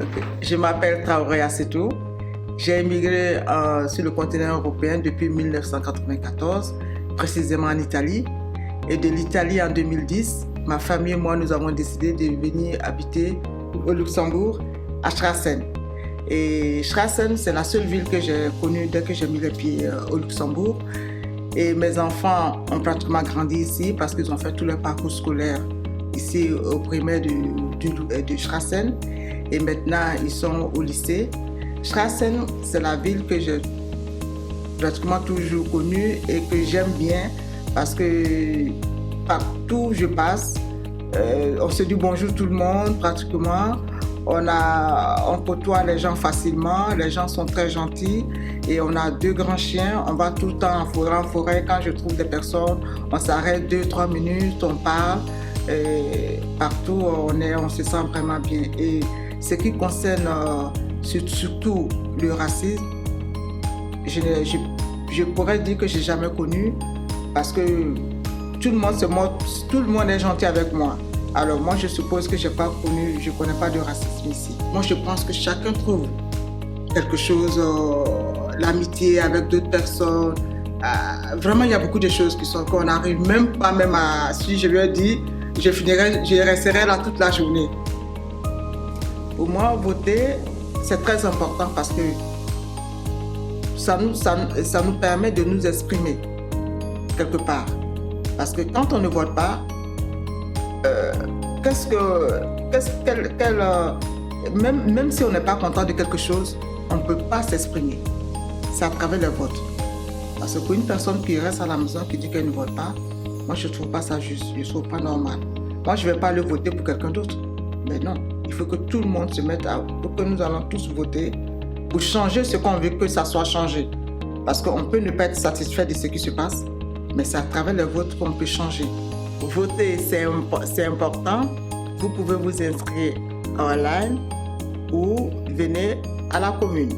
Ok. Je m'appelle Traoré Assetou. J'ai émigré sur le continent européen depuis 1994, précisément en Italie. Et de l'Italie en 2010, ma famille et moi, nous avons décidé de venir habiter au Luxembourg, à Strassen. Et Strassen, c'est la seule ville que j'ai connue dès que j'ai mis les pieds au Luxembourg. Et mes enfants ont pratiquement grandi ici parce qu'ils ont fait tout leur parcours scolaire ici au primaire de Strassen. Et maintenant, ils sont au lycée. Strassen, c'est la ville que j'ai pratiquement toujours connue et que j'aime bien parce que partout où je passe, on se dit bonjour tout le monde pratiquement. On côtoie les gens facilement, les gens sont très gentils et on a 2 grands chiens. On va tout le temps en forêt. Quand je trouve des personnes, on s'arrête 2-3 minutes, on parle. Et partout, on se sent vraiment bien. Et ce qui concerne surtout le racisme, je pourrais dire que je n'ai jamais connu parce que tout le monde est gentil avec moi. Alors moi, je suppose que je ne connais pas de racisme ici. Moi, je pense que chacun trouve quelque chose, l'amitié avec d'autres personnes. Vraiment, il y a beaucoup de choses qu'on n'arrive même pas à... Si je lui ai dit, je resterai là toute la journée. Pour moi, voter, c'est très important parce que ça nous permet de nous exprimer quelque part. Parce que quand on ne vote pas, même si on n'est pas content de quelque chose, on ne peut pas s'exprimer. C'est à travers le vote. Parce que pour une personne qui reste à la maison, qui dit qu'elle ne vote pas, moi je ne trouve pas ça juste, je ne trouve pas normal. Moi je ne vais pas aller voter pour quelqu'un d'autre. Mais non, il faut que tout le monde se mette pour que nous allons tous voter pour changer ce qu'on veut que ça soit changé. Parce qu'on peut ne pas être satisfait de ce qui se passe, mais c'est à travers le vote qu'on peut changer. Voter, c'est important. Vous pouvez vous inscrire online ou venez à la commune.